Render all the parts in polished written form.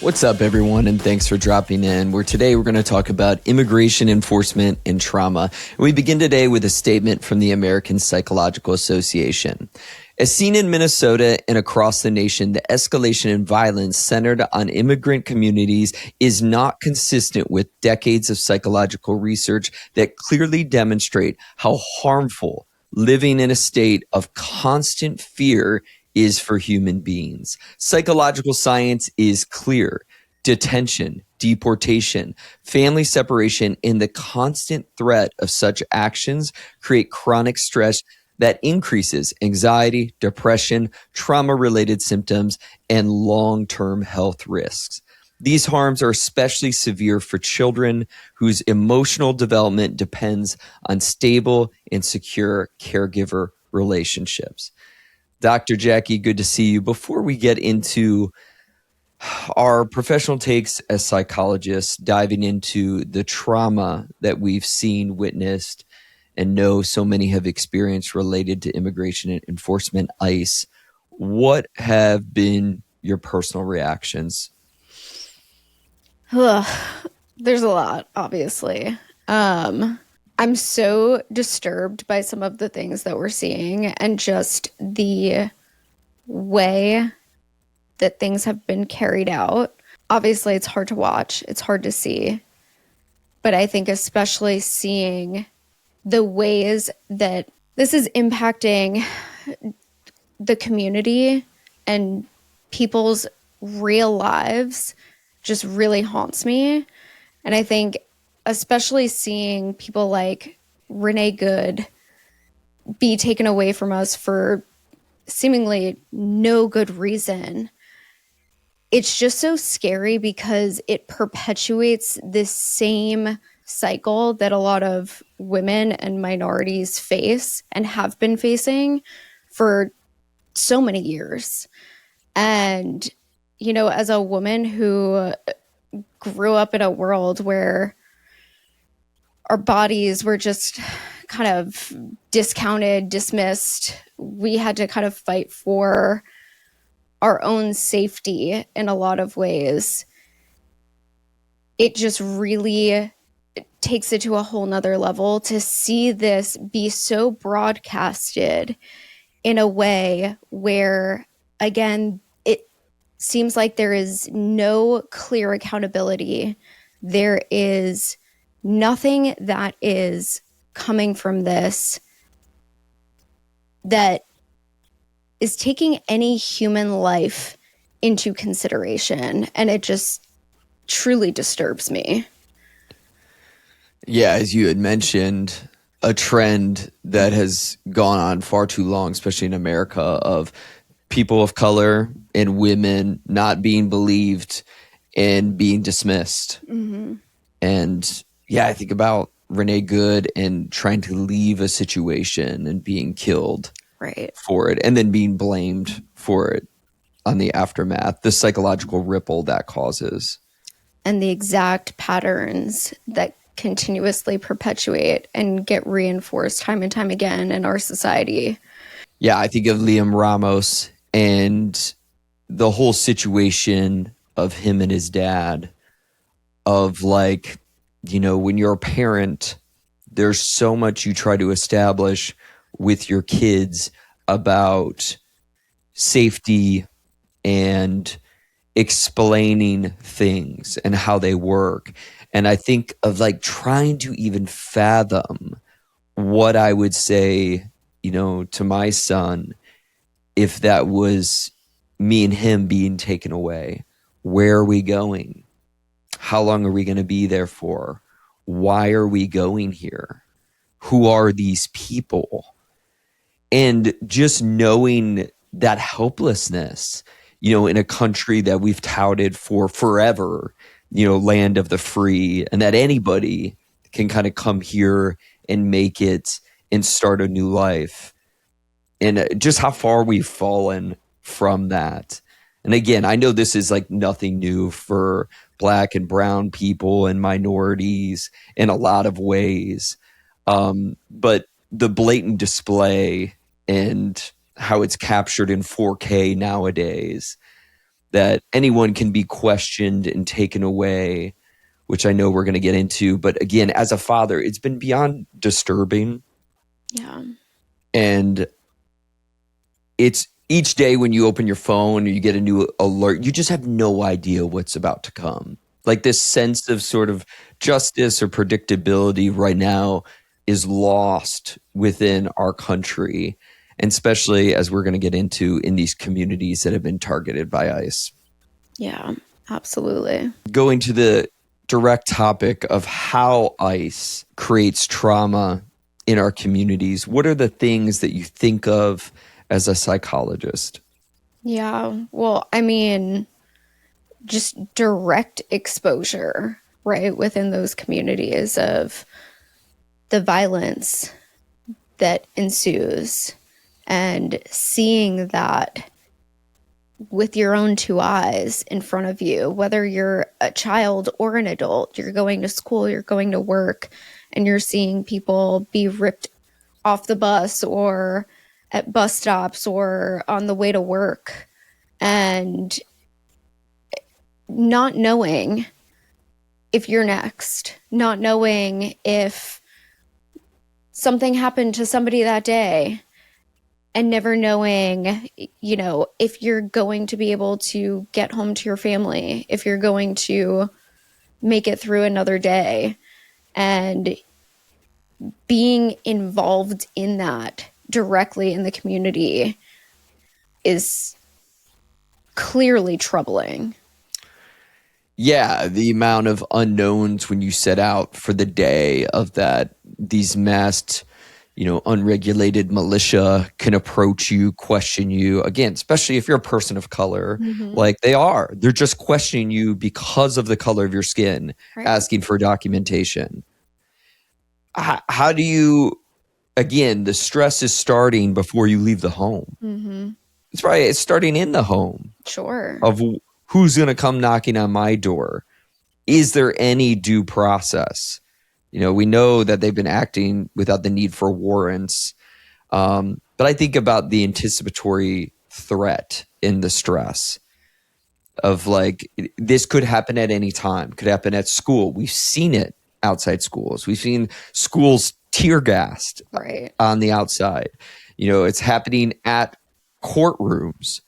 What's up, everyone, and thanks for dropping in. Today we're going to talk about immigration enforcement and trauma. And we begin today with a statement from the American Psychological Association. As seen in Minnesota and across the nation, the escalation in violence centered on immigrant communities is not consistent with decades of psychological research that clearly demonstrate how harmful living in a state of constant fear is for human beings. Psychological science is clear. Detention, deportation, family separation, and the constant threat of such actions create chronic stress that increases anxiety, depression, trauma-related symptoms, and long-term health risks. These harms are especially severe for children whose emotional development depends on stable and secure caregiver relationships. Dr. Jackie, good to see you. Before we get into our professional takes as psychologists, diving into the trauma that we've seen, witnessed, and know so many have experienced related to immigration and enforcement, ICE, what have been your personal reactions? There's a lot, obviously. I'm so disturbed by some of the things that we're seeing and just the way that things have been carried out. Obviously, it's hard to watch, it's hard to see. But I think especially seeing the ways that this is impacting the community and people's real lives just really haunts me. And I think especially seeing people like Renee Good be taken away from us for seemingly no good reason, it's just so scary because it perpetuates this same cycle that a lot of women and minorities face and have been facing for so many years. And, you know, as a woman who grew up in a world where our bodies were just kind of discounted, dismissed, we had to kind of fight for our own safety in a lot of ways. It just really takes it to a whole nother level to see this be so broadcasted in a way where, again, it seems like there is no clear accountability. There is nothing that is coming from this that is taking any human life into consideration. And it just truly disturbs me. Yeah, as you had mentioned, a trend that has gone on far too long, especially in America, of people of color and women not being believed and being dismissed. Mm-hmm. And yeah, I think about Renee Good and trying to leave a situation and being killed for it, and then being blamed for it on the aftermath, the psychological ripple that causes. And the exact patterns that continuously perpetuate and get reinforced time and time again in our society. Yeah, I think of Liam Ramos and the whole situation of him and his dad, of like, you know, when you're a parent, there's so much you try to establish with your kids about safety and explaining things and how they work. And I think of like trying to even fathom what I would say, you know, to my son, if that was me and him being taken away. Where are we going? How long are we going to be there for? Why are we going here? Who are these people? And just knowing that helplessness, you know, in a country that we've touted for forever, you know, land of the free, and that anybody can kind of come here and make it and start a new life. And just how far we've fallen from that. And again, I know this is like nothing new for Black and brown people and minorities in a lot of ways. But the blatant display and how it's captured in 4K nowadays, that anyone can be questioned and taken away, which I know we're going to get into. But again, as a father, it's been beyond disturbing. Yeah. And it's each day when you open your phone or you get a new alert, you just have no idea what's about to come. Like this sense of sort of justice or predictability right now is lost within our country, and especially as we're going to get into in these communities that have been targeted by ICE. Yeah, absolutely. Going to the direct topic of how ICE creates trauma in our communities, what are the things that you think of as a psychologist? Yeah. Well, I mean, just direct exposure, right, within those communities of the violence that ensues and seeing that with your own two eyes in front of you, whether you're a child or an adult, you're going to school, you're going to work, and you're seeing people be ripped off the bus or at bus stops or on the way to work, and not knowing if you're next, not knowing if something happened to somebody that day, and never knowing, if you're going to be able to get home to your family, if you're going to make it through another day, and being involved in that directly in the community is clearly troubling. Yeah, the amount of unknowns when you set out for the day of that, these masked, unregulated militia can approach you, question you. Again, especially if you're a person of color, like they are. They're just questioning you because of the color of your skin, Right. asking for documentation. How do you, again, the stress is starting before you leave the home. It's starting in the home Sure. of who's going to come knocking on my door. Is there any due process? We know that they've been acting without the need for warrants. But I think about the anticipatory threat in the stress of like, this could happen at any time, could happen at school. We've seen it outside schools. We've seen schools tear gassed Right. on the outside. It's happening at courtrooms,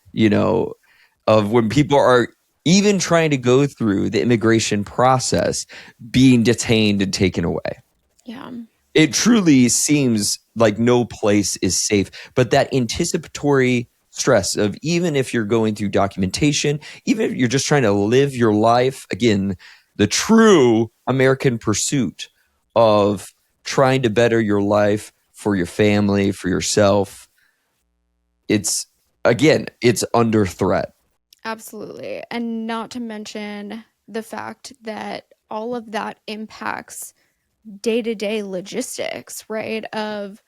of when people are even trying to go through the immigration process, being detained and taken away. Yeah. It truly seems like no place is safe. But that anticipatory stress of even if you're going through documentation, even if you're just trying to live your life, again, the true American pursuit of trying to better your life for your family, for yourself, it's under threat. Absolutely. And not to mention the fact that all of that impacts day-to-day logistics, right? Of,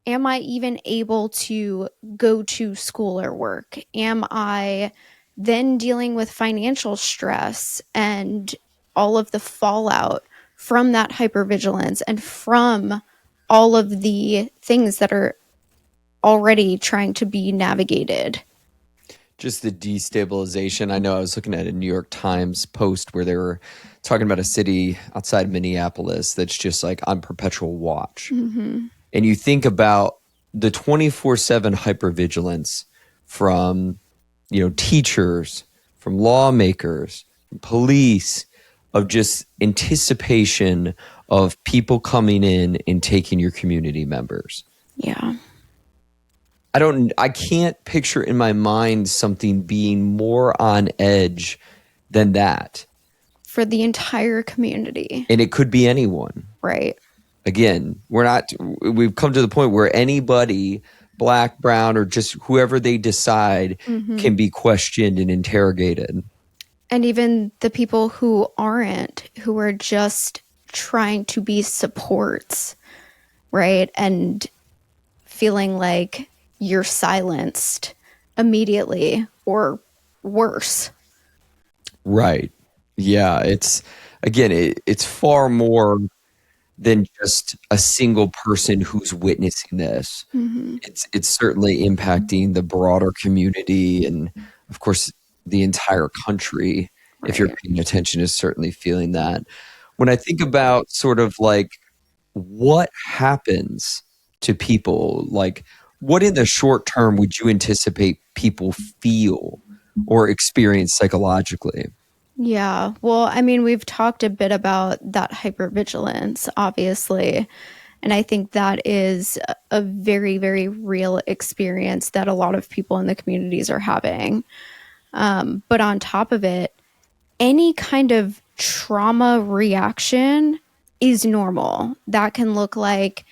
am I even able to go to school or work? Am I then dealing with financial stress and all of the fallout from that hypervigilance and from all of the things that are already trying to be navigated? Just the destabilization. I know I was looking at a New York Times post where they were talking about a city outside Minneapolis that's just like on perpetual watch. And you think about the 24/7 hypervigilance from, teachers, from lawmakers, from police, of just anticipation of people coming in and taking your community members. Yeah. I can't picture in my mind something being more on edge than that. For the entire community. And it could be anyone. Right. Again, we've come to the point where anybody, black, brown, or just whoever they decide, can be questioned and interrogated. And even the people who aren't, who are just trying to be supports, right? And feeling like you're silenced immediately or worse. Right. Yeah. It's far more than just a single person who's witnessing this. It's certainly impacting the broader community. And of course, the entire country, if you're Right. paying attention, is certainly feeling that. When I think about sort of like what happens to people, like what in the short term would you anticipate people feel or experience psychologically? Yeah. Well, I mean, we've talked a bit about that hypervigilance, obviously. And I think that is a very, very real experience that a lot of people in the communities are having. But on top of it, any kind of trauma reaction is normal. That can look like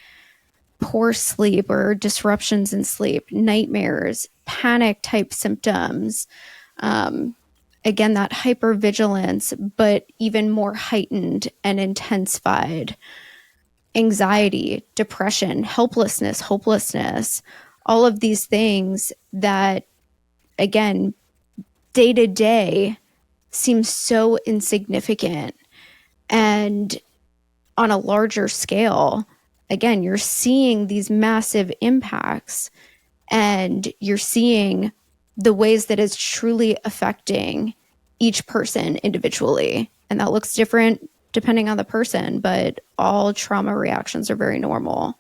poor sleep or disruptions in sleep, nightmares, panic type symptoms. Um, Again, that hypervigilance, but even more heightened and intensified anxiety, depression, helplessness, hopelessness, all of these things that, again, day to day seem so insignificant. And on a larger scale, again, you're seeing these massive impacts and you're seeing the ways that it's truly affecting each person individually. And that looks different depending on the person, but all trauma reactions are very normal.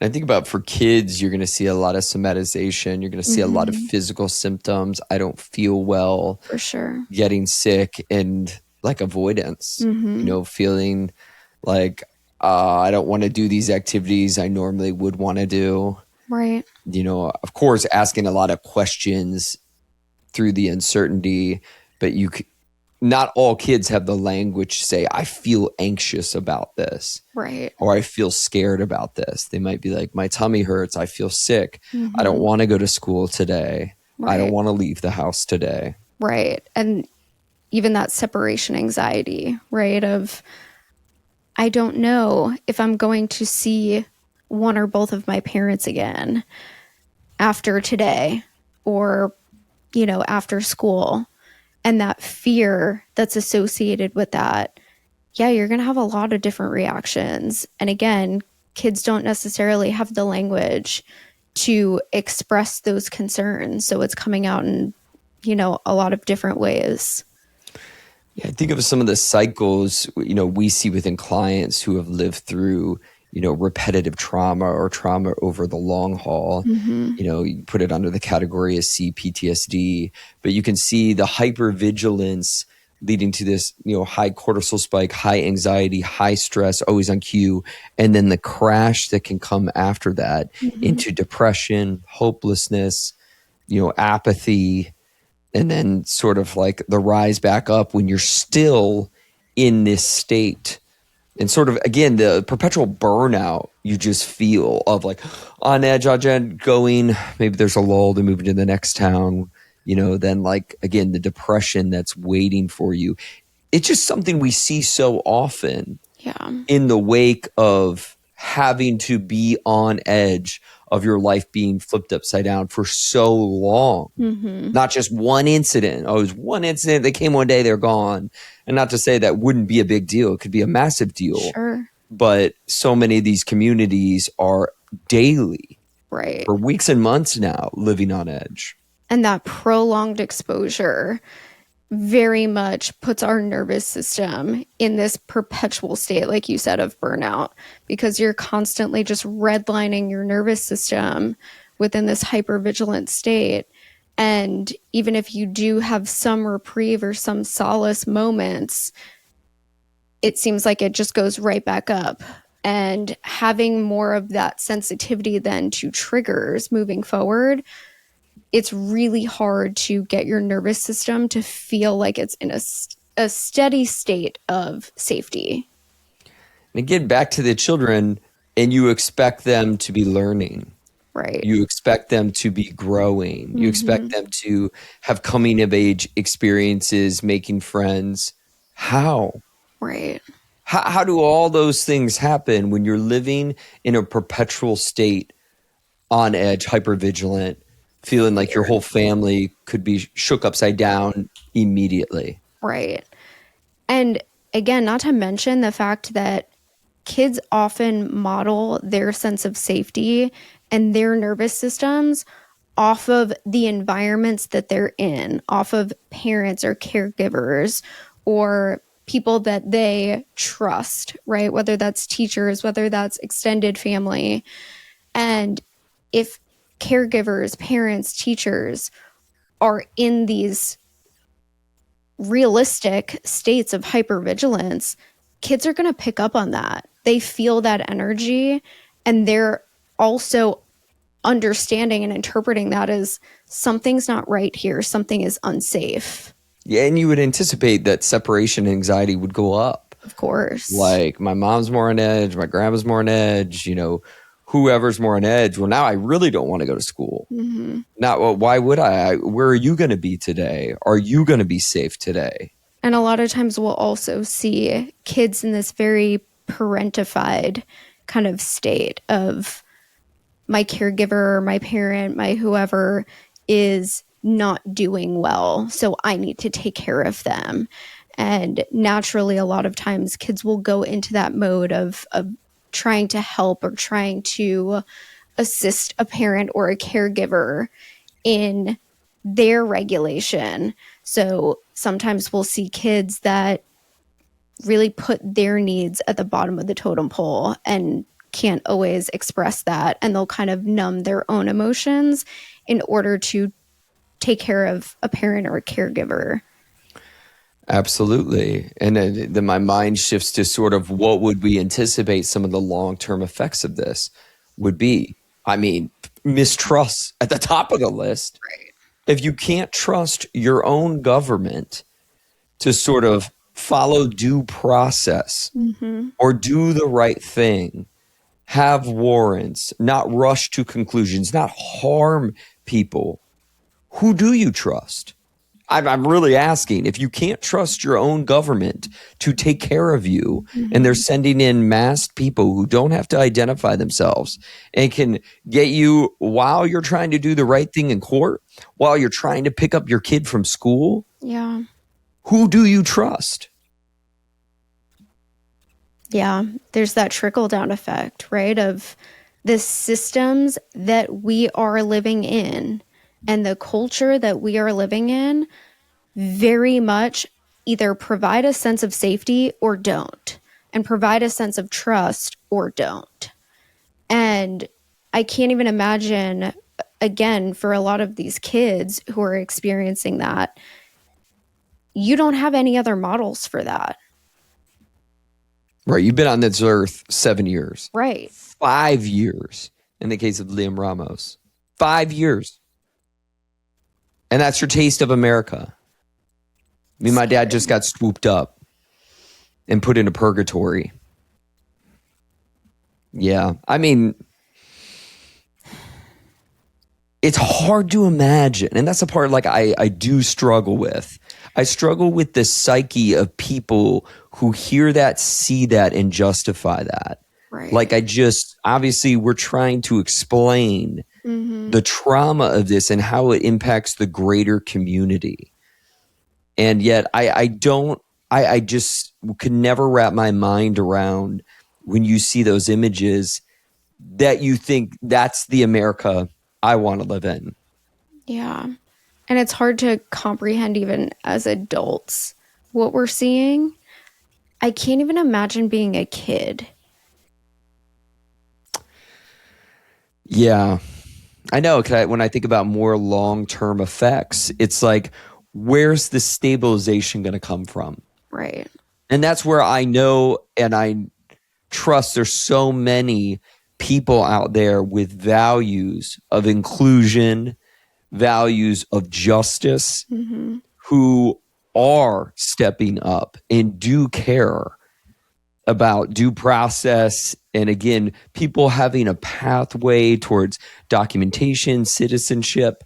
And I think about for kids, you're going to see a lot of somatization. You're going to see a lot of Mm-hmm. physical symptoms. I don't feel well, For sure. getting sick, and like avoidance, Mm-hmm. feeling like I don't want to do these activities I normally would want to do. Right. Of course, asking a lot of questions through the uncertainty, but not all kids have the language to say, I feel anxious about this, Right. or I feel scared about this. They might be like, my tummy hurts. I feel sick. I don't Mm-hmm. want to go to school today. I don't Right. want to leave the house today. Right. And even that separation anxiety, right? Of, I don't know if I'm going to see one or both of my parents again after today or, after school. And that fear that's associated with that, yeah, you're going to have a lot of different reactions. And again, kids don't necessarily have the language to express those concerns. So it's coming out in, a lot of different ways. Yeah, I think of some of the cycles, we see within clients who have lived through, repetitive trauma or trauma over the long haul. Mm-hmm. You put it under the category of CPTSD, but you can see the hypervigilance leading to this, high cortisol spike, high anxiety, high stress, always on cue, and then the crash that can come after that Mm-hmm. into depression, hopelessness, apathy, and then sort of like the rise back up when you're still in this state, and sort of again the perpetual burnout you just feel of like on edge, going, maybe there's a lull to move into the next town, then like again the depression that's waiting for you. It's just something we see so often Yeah. in the wake of having to be on edge of your life being flipped upside down for so long. Mm-hmm. Not just one incident. Oh, it was one incident. They came one day, they're gone. And not to say that wouldn't be a big deal. It could be a massive deal. Sure. But so many of these communities are daily Right. for weeks and months now living on edge. And that prolonged exposure very much puts our nervous system in this perpetual state, like you said, of burnout, because you're constantly just redlining your nervous system within this hypervigilant state. And even if you do have some reprieve or some solace moments, it seems like it just goes right back up. And having more of that sensitivity then to triggers moving forward, it's really hard to get your nervous system to feel like it's in a steady state of safety. And again, back to the children, and you expect them to be learning. Right. You expect them to be growing. You expect Mm-hmm. them to have coming of age experiences, making friends. How? Right. How do all those things happen when you're living in a perpetual state, on edge, hypervigilant, feeling like your Fear. whole family could be shook upside down immediately? Right. And again, not to mention the fact that kids often model their sense of safety and their nervous systems off of the environments that they're in, off of parents or caregivers or people that they trust, right? Whether that's teachers, whether that's extended family. And if caregivers, parents, teachers are in these realistic states of hypervigilance, kids are going to pick up on that. They feel that energy, and they're also understanding and interpreting that as something's not right here, something is unsafe. Yeah, and you would anticipate that separation anxiety would go up. Of course. Like, my mom's more on edge, my grandma's more on edge, whoever's more on edge. Well, now I really don't want to go to school. Mm-hmm. Not, well, why would I? Where are you going to be today? Are you going to be safe today? And a lot of times we'll also see kids in this very parentified kind of state of my caregiver, my parent, my whoever is not doing well, so I need to take care of them. And naturally, a lot of times kids will go into that mode of trying to help or trying to assist a parent or a caregiver in their regulation. So sometimes we'll see kids that really put their needs at the bottom of the totem pole and can't always express that. And they'll kind of numb their own emotions in order to take care of a parent or a caregiver. Absolutely. And then my mind shifts to sort of what would we anticipate some of the long-term effects of this would be. I mean, mistrust at the top of the list. Right. If you can't trust your own government to sort of follow due process or do the right thing, have warrants, not rush to conclusions, not harm people, who do you trust? I'm really asking, if you can't trust your own government to take care of you and they're sending in masked people who don't have to identify themselves and can get you while you're trying to do the right thing in court, while you're trying to pick up your kid from school, Yeah. who do you trust? Yeah. There's that trickle down effect, right? Of the systems that we are living in and the culture that we are living in very much either provide a sense of safety or don't, and provide a sense of trust or don't. And I can't even imagine, again, for a lot of these kids who are experiencing that, you don't have any other models for that. Right. You've been on this earth 7 years. Right. 5 years in the case of Liam Ramos. 5 years. And that's your taste of America. I mean, my dad just got swooped up and put into purgatory. Yeah. I mean, it's hard to imagine. And that's the part like I do struggle with. I struggle with the psyche of people who hear that, see that, and justify that. Right. Like obviously we're trying to explain the trauma of this and how it impacts the greater community. And yet I just could never wrap my mind around when you see those images that you think that's the America I want to live in. Yeah. And it's hard to comprehend even as adults what we're seeing. I can't even imagine being a kid. Yeah, I know. When I think about more long-term effects, it's like, where's the stabilization going to come from? Right. And that's where I know and I trust there's so many people out there with values of inclusion, values of justice, who are stepping up and do care about due process. And again, people having a pathway towards documentation, citizenship,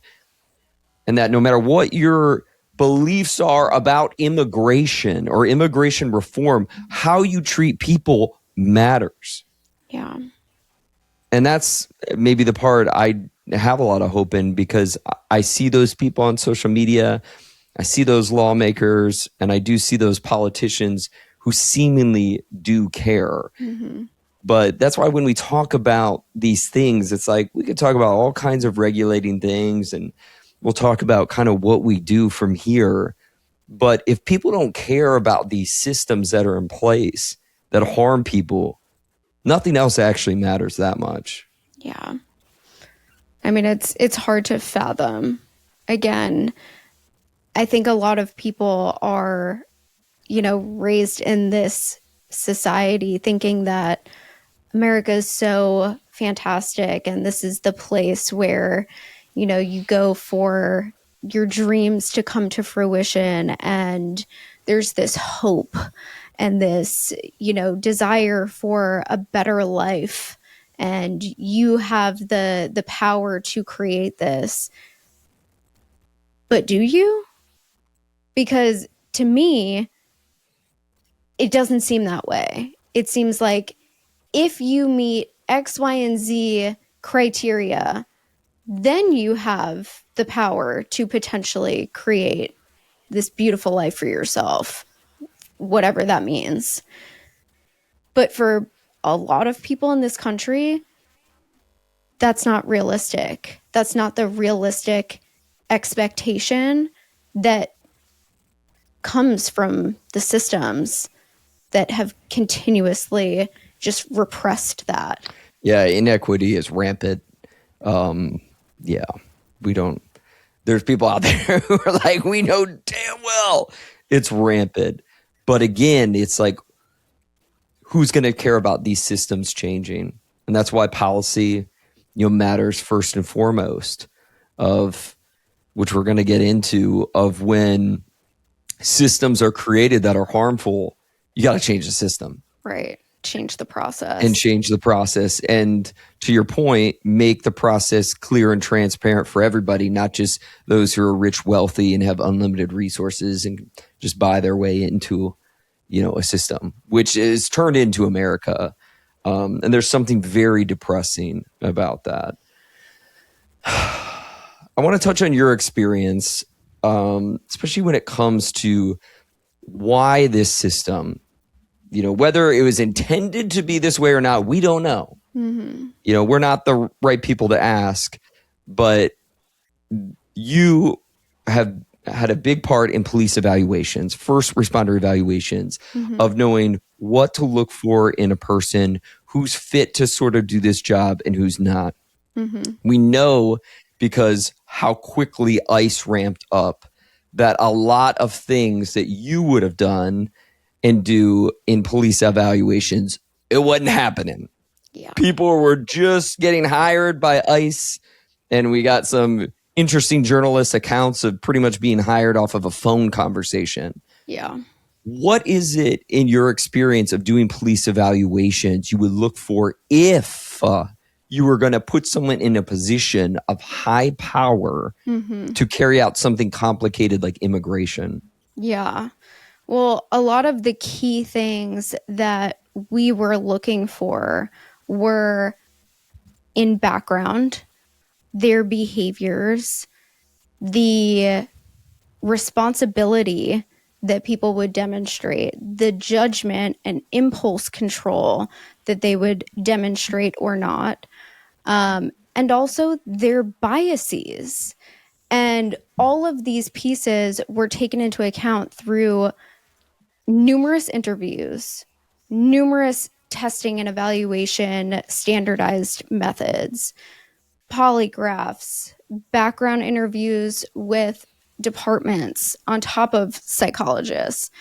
and that no matter what your beliefs are about immigration or immigration reform, how you treat people matters. Yeah. And that's maybe the part I have a lot of hope in, because I see those people on social media, I see those lawmakers, and I do see those politicians who seemingly do care. But that's why when we talk about these things, it's like we could talk about all kinds of regulating things, and we'll talk about kind of what we do from here. But if people don't care about these systems that are in place that harm people, nothing else actually matters that much. Yeah. I mean, it's hard to fathom. Again, I think a lot of people are, raised in this society thinking that America is so fantastic and this is the place where, you go for your dreams to come to fruition, and there's this hope and this, desire for a better life, and you have the power to create this. But do you? Because to me, it doesn't seem that way. It seems like if you meet X, Y, and Z criteria, then you have the power to potentially create this beautiful life for yourself, whatever that means. But for a lot of people in this country, that's not realistic. That's not the realistic expectation that comes from the systems that have continuously just repressed that. Yeah, inequity is rampant. Yeah, we don't. There's people out there who are like, we know damn well it's rampant. But again, it's like, who's going to care about these systems changing? And that's why policy, matters first and foremost. Of which we're going to get into, of when systems are created that are harmful, you got to change the system. Right. Change the process. And change the process. And to your point, make the process clear and transparent for everybody, not just those who are rich, wealthy, and have unlimited resources and just buy their way into, a system, which is turned into America. And there's something very depressing about that. I want to touch on your experience, especially when it comes to why this system, whether it was intended to be this way or not, we don't know. Mm-hmm. We're not the right people to ask, but you have had a big part in police evaluations, first responder evaluations, mm-hmm. of knowing what to look for in a person who's fit to sort of do this job and who's not. Mm-hmm. We know, because how quickly ICE ramped up, that a lot of things that you would have done and do in police evaluations, it wasn't happening. Yeah. People were just getting hired by ICE, and we got some interesting journalist accounts of pretty much being hired off of a phone conversation. Yeah. What is it in your experience of doing police evaluations you would look for if you were going to put someone in a position of high power, mm-hmm. to carry out something complicated like immigration? Yeah. Well, a lot of the key things that we were looking for were in background, their behaviors, the responsibility that people would demonstrate, the judgment and impulse control that they would demonstrate or not, and also their biases. And all of these pieces were taken into account through numerous interviews, numerous testing and evaluation standardized methods, polygraphs, background interviews with departments on top of psychologists.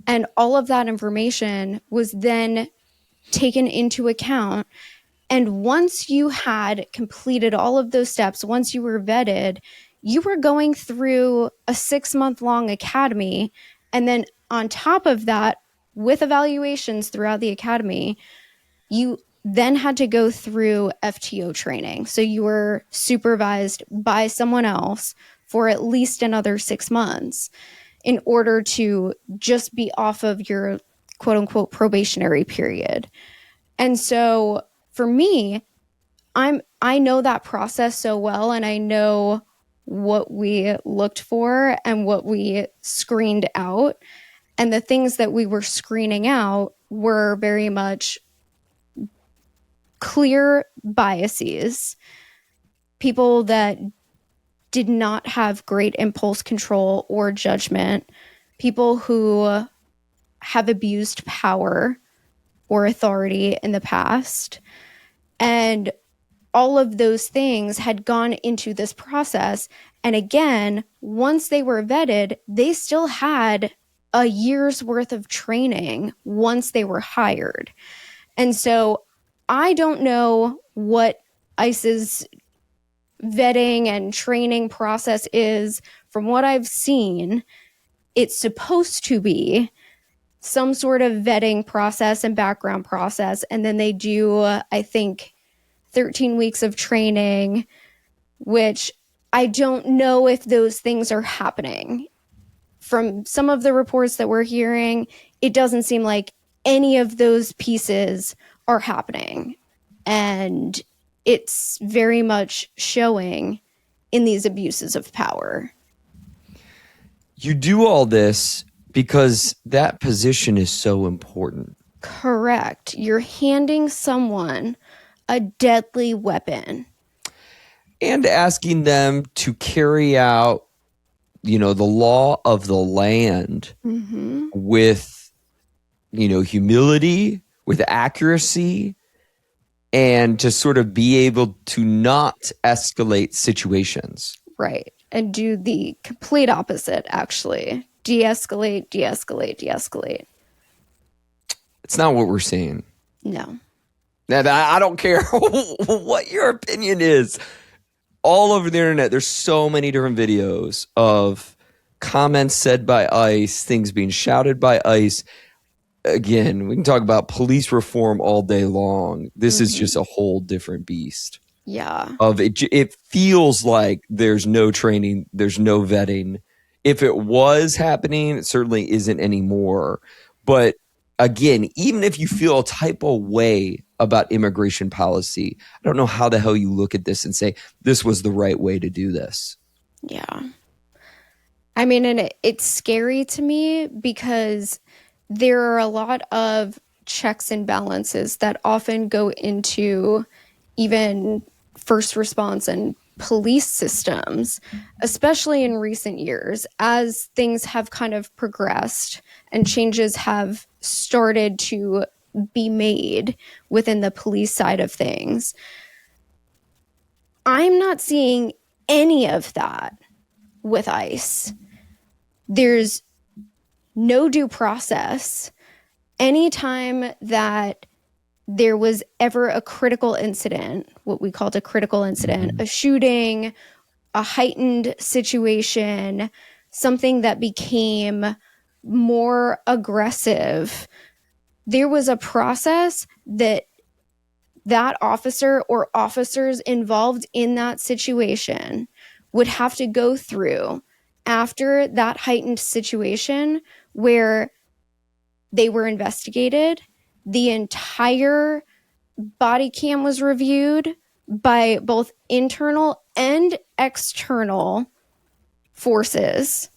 And all of that information was then taken into account. And once you had completed all of those steps, once you were vetted, you were going through a 6-month-long academy. And then on top of that, with evaluations throughout the academy, you then had to go through FTO training. So you were supervised by someone else for at least another 6 months in order to just be off of your quote unquote probationary period. And so for me, I know that process so well, and I know what we looked for and what we screened out. And the things that we were screening out were very much clear biases, people that did not have great impulse control or judgment, people who have abused power or authority in the past. And all of those things had gone into this process. And again, once they were vetted, they still had a year's worth of training once they were hired. And so I don't know what ICE's vetting and training process is. From what I've seen, it's supposed to be some sort of vetting process and background process. And then they do, I think, 13 weeks of training, which I don't know if those things are happening. From some of the reports that we're hearing, it doesn't seem like any of those pieces are happening. And it's very much showing in these abuses of power. You do all this because that position is so important. Correct. You're handing someone a deadly weapon. And asking them to carry out, the law of the land with, humility, with accuracy, and to sort of be able to not escalate situations. Right. And do the complete opposite, actually. De-escalate, de-escalate, de-escalate. It's not what we're seeing. No. Now, I don't care what your opinion is. All over the internet, there's so many different videos of comments said by ICE, things being shouted by ICE. Again, we can talk about police reform all day long. This is just a whole different beast. Yeah. It feels like there's no training, there's no vetting. If it was happening, it certainly isn't anymore. But again, even if you feel a type of way about immigration policy, I don't know how the hell you look at this and say, this was the right way to do this. Yeah. I mean, and it's scary to me because there are a lot of checks and balances that often go into even first response and police systems, especially in recent years, as things have kind of progressed and changes have started to be made within the police side of things. I'm not seeing any of that with ICE. There's no due process. Anytime that there was ever a critical incident, what we called a critical incident, a shooting, a heightened situation, something that became more aggressive, there was a process that officer or officers involved in that situation would have to go through after that heightened situation, where they were investigated. The entire body cam was reviewed by both internal and external forces.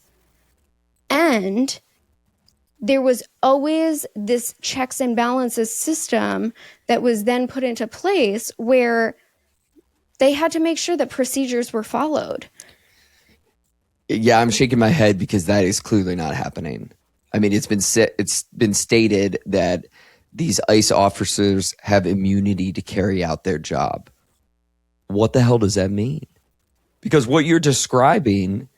And there was always this checks and balances system that was then put into place where they had to make sure that procedures were followed. Yeah, I'm shaking my head because that is clearly not happening. I mean, it's been stated that these ICE officers have immunity to carry out their job. What the hell does that mean? Because what you're describing,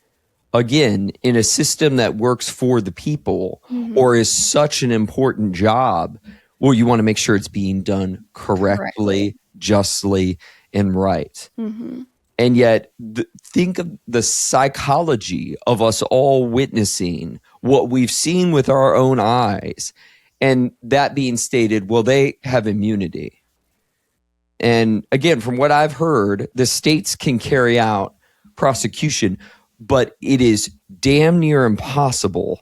again, in a system that works for the people or is such an important job, well, you want to make sure it's being done correctly, justly, and right. And yet, think of the psychology of us all witnessing what we've seen with our own eyes, and that being stated, well, they have immunity. And again, from what I've heard, the states can carry out prosecution, but it is damn near impossible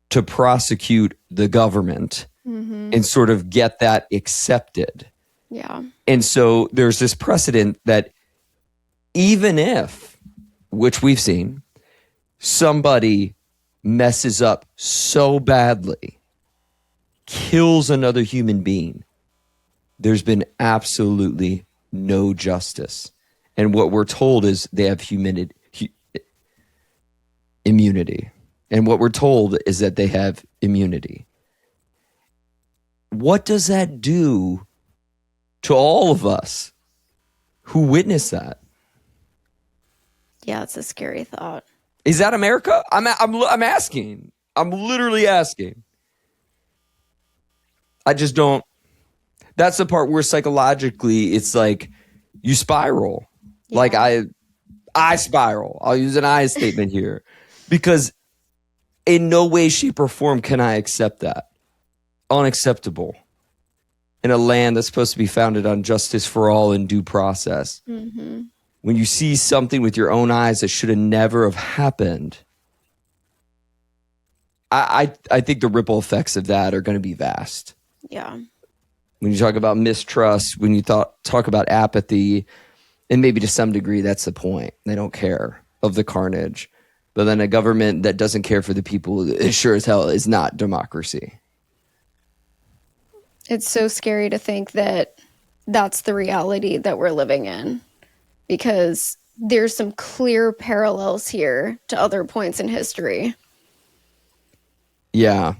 to prosecute the government and sort of get that accepted. Yeah. And so there's this precedent that even if, which we've seen, somebody messes up so badly, kills another human being, there's been absolutely no justice. And what we're told is they have immunity. And what we're told is that they have immunity. What does that do to all of us who witness that? Yeah, it's a scary thought. Is that America? I'm asking. I'm literally asking. I just don't. That's the part where psychologically it's like you spiral. Yeah. Like I spiral. I'll use an I statement here because in no way, shape, or form can I accept that. Unacceptable. In a land that's supposed to be founded on justice for all and due process. Mm-hmm. When you see something with your own eyes that should have never have happened, I think the ripple effects of that are going to be vast. Yeah. When you talk about mistrust, when you talk about apathy, and maybe to some degree that's the point. They don't care of the carnage. But then a government that doesn't care for the people, it sure as hell is not democracy. It's so scary to think that that's the reality that we're living in, because there's some clear parallels here to other points in history. Yeah,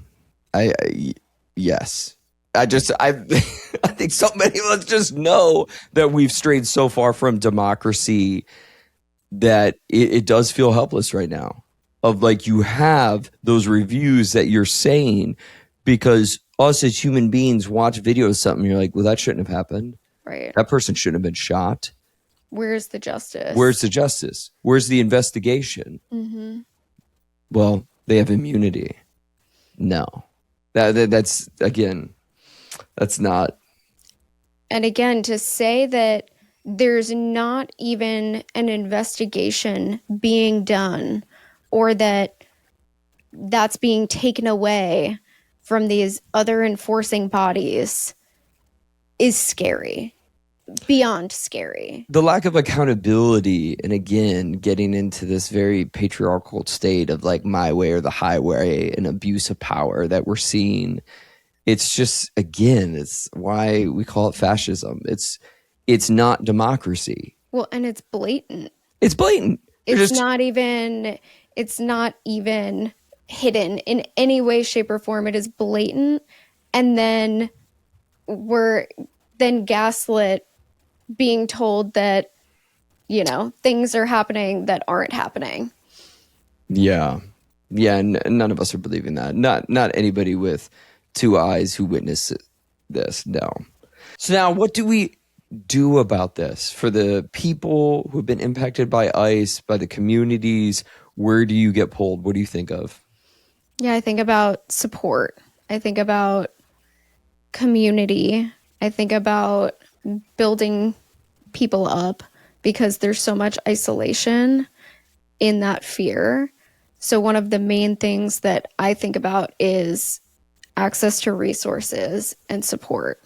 yes. I think so many of us just know that we've strayed so far from democracy that it does feel helpless right now. Of like you have those reviews that you're saying because us as human beings watch videos of something, you're like, well, that shouldn't have happened. Right. That person shouldn't have been shot. Where's the justice? Where's the justice? Where's the investigation? Mm-hmm. Well, they have immunity. No. That's, again, that's not. And again, to say that there's not even an investigation being done, or that that's being taken away from these other enforcing bodies, is scary. Beyond scary. The lack of accountability, and again, getting into this very patriarchal state of like my way or the highway and abuse of power that we're seeing. It's just, again, it's why we call it fascism. It's not democracy. Well, and it's blatant. It's blatant. It's not even hidden in any way, shape, or form. It is blatant. And then we're then gaslit, being told that, things are happening that aren't happening. Yeah. Yeah, none of us are believing that. Not anybody with two eyes who witnessed this, no. So now what do we do about this for the people who have been impacted by ICE, by the communities? Where do you get pulled? What do you think of? Yeah, I think about support. I think about community. I think about building people up, because there's so much isolation in that fear. So one of the main things that I think about is access to resources and support.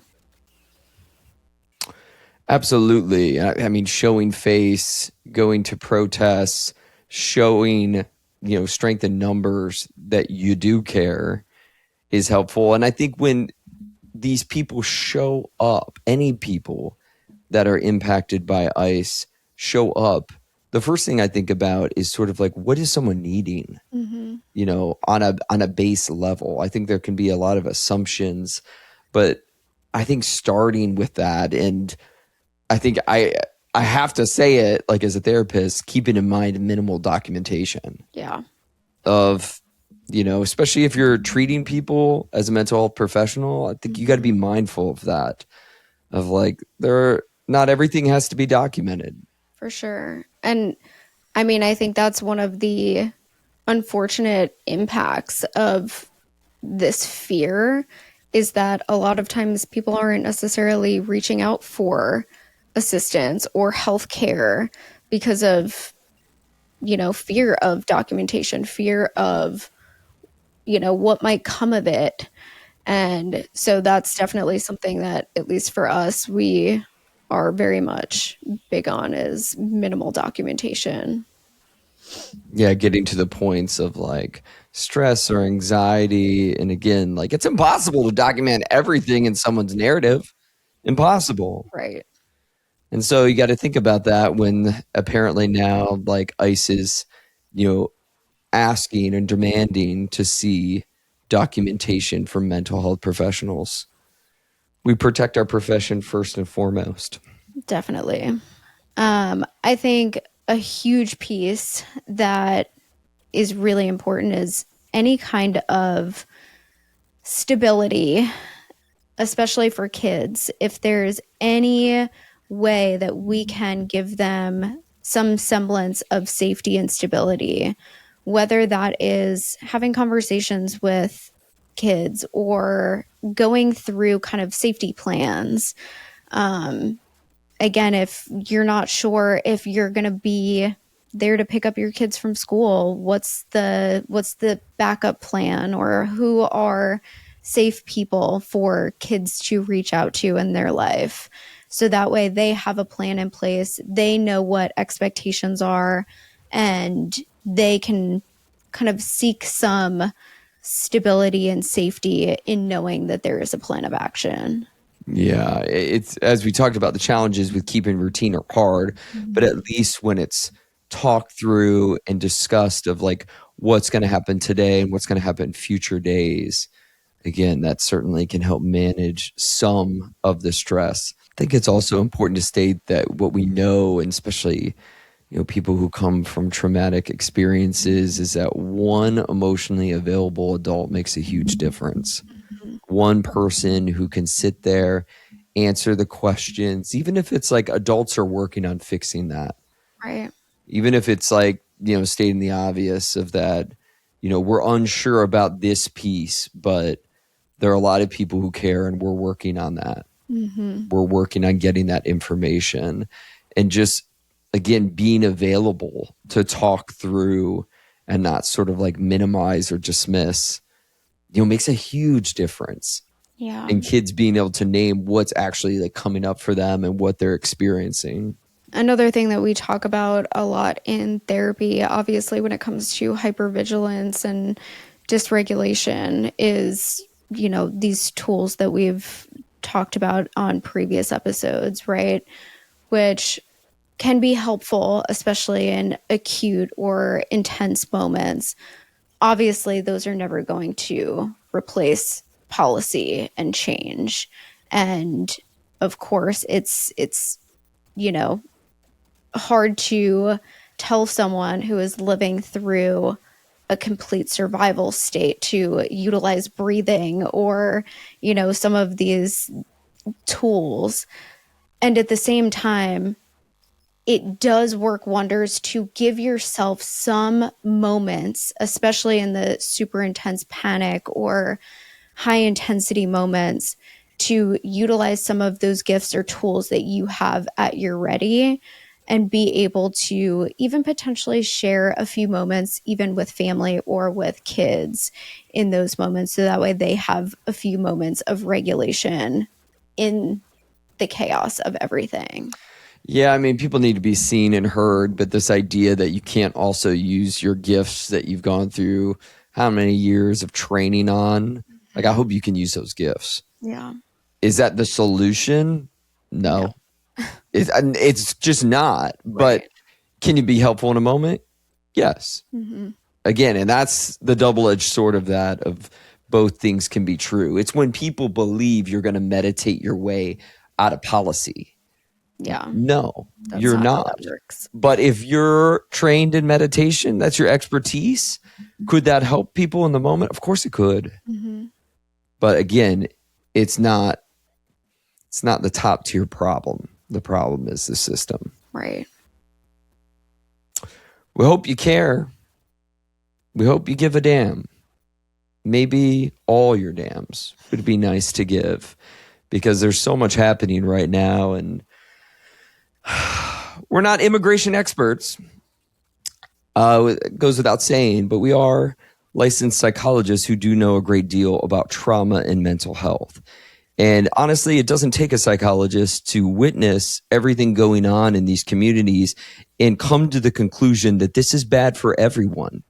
Absolutely. I mean, showing face, going to protests, showing, strength in numbers that you do care is helpful. And I think when these people show up, any people that are impacted by ICE show up, the first thing I think about is sort of like, what is someone needing? Mm-hmm. On a base level. I think there can be a lot of assumptions, but I think starting with that, and I think I have to say it, like as a therapist, keeping in mind minimal documentation. Yeah. Of, especially if you're treating people as a mental health professional, I think you got to be mindful of that. Of like, not everything has to be documented. For sure. And I mean, I think that's one of the unfortunate impacts of this fear, is that a lot of times people aren't necessarily reaching out for assistance or health care because of, fear of documentation, fear of, what might come of it. And so that's definitely something that, at least for us, we are very much big on, is minimal documentation. Yeah, getting to the points of like stress or anxiety. And again, like it's impossible to document everything in someone's narrative. Impossible. Right. And so you got to think about that when apparently now like ICE is, you know, asking and demanding to see documentation from mental health professionals. We protect our profession first and foremost. Definitely. I think a huge piece that is really important is any kind of stability, especially for kids. If there's any way that we can give them some semblance of safety and stability, whether that is having conversations with kids or going through kind of safety plans. Again, if you're not sure if you're going to be there to pick up your kids from school, what's the backup plan, or who are safe people for kids to reach out to in their life, so that way they have a plan in place, they know what expectations are, and they can kind of seek some stability and safety in knowing that there is a plan of action. Yeah, it's as we talked about, the challenges with keeping routine are hard, but Mm-hmm. at least when it's talked through and discussed of like what's going to happen today and what's going to happen in future days, again, that certainly can help manage some of the stress. I think it's also important to state that what we know, and especially people who come from traumatic experiences, is that one emotionally available adult makes a huge difference. One person who can sit there, answer the questions, even if it's like adults are working on fixing that, Right. even if it's like, stating the obvious of that, we're unsure about this piece, but there are a lot of people who care and we're working on that. Mm-hmm. We're working on getting that information and just, again, being available to talk through and not sort of like minimize or dismiss, makes a huge difference Yeah. in kids being able to name what's actually like coming up for them and what they're experiencing. Another thing that we talk about a lot in therapy, obviously, when it comes to hypervigilance and dysregulation, is, these tools that we've talked about on previous episodes, right? Which can be helpful, especially in acute or intense moments. Obviously, those are never going to replace policy and change. And of course, it's, you know, hard to tell someone who is living through a complete survival state to utilize breathing or, some of these tools. And at the same time, it does work wonders to give yourself some moments, especially in the super intense panic or high intensity moments, to utilize some of those gifts or tools that you have at your ready and be able to even potentially share a few moments, even with family or with kids in those moments. So that way they have a few moments of regulation in the chaos of everything. Yeah, I mean, people need to be seen and heard, but this idea that you can't also use your gifts that you've gone through how many years of training on, like, I hope you can use those gifts. Yeah. Is that the solution? No. No. It's just not. But Right. can you be helpful in a moment? Yes. Mm-hmm. Again, and that's the double-edged sword of that, of both things can be true. It's when people believe you're going to meditate your way out of policy. Yeah. No, That's you're not how that not. works. But if you're trained in meditation, that's your expertise. Could that help people in the moment? Of course it could. Mm-hmm. But again, it's not the top tier problem. The problem is the system. Right. We hope you care. We hope you give a damn. Maybe all your dams would be nice to give, because there's so much happening right now, and we're not immigration experts. It goes without saying, but we are licensed psychologists who do know a great deal about trauma and mental health. And honestly, it doesn't take a psychologist to witness everything going on in these communities and come to the conclusion that this is bad for everyone.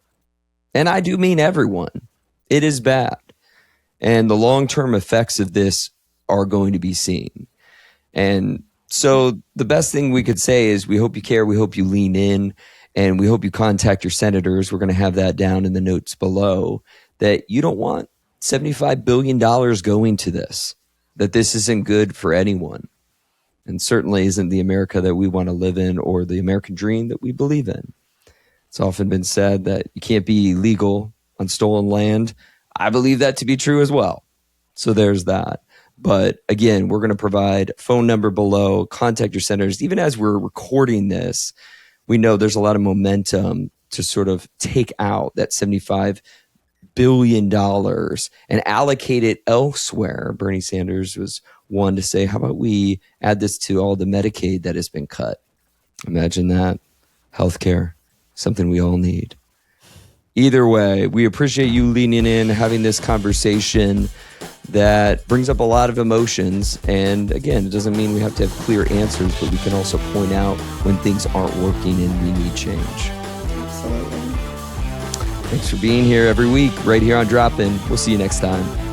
And I do mean everyone. It is bad. And the long-term effects of this are going to be seen. And so the best thing we could say is we hope you care. We hope you lean in, and we hope you contact your senators. We're going to have that down in the notes below, that you don't want $75 billion going to this, that this isn't good for anyone, and certainly isn't the America that we want to live in or the American dream that we believe in. It's often been said that you can't be illegal on stolen land. I believe that to be true as well. So there's that. But again, we're going to provide phone number below, contact your senators. Even as we're recording this, we know there's a lot of momentum to sort of take out that $75 billion and allocate it elsewhere. Bernie Sanders was one to say, how about we add this to all the Medicaid that has been cut? Imagine that. Healthcare, something we all need. Either way, we appreciate you leaning in, having this conversation that brings up a lot of emotions. And again, it doesn't mean we have to have clear answers, but we can also point out when things aren't working and we need change. Absolutely. Thanks for being here every week, right here on Drop In. We'll see you next time.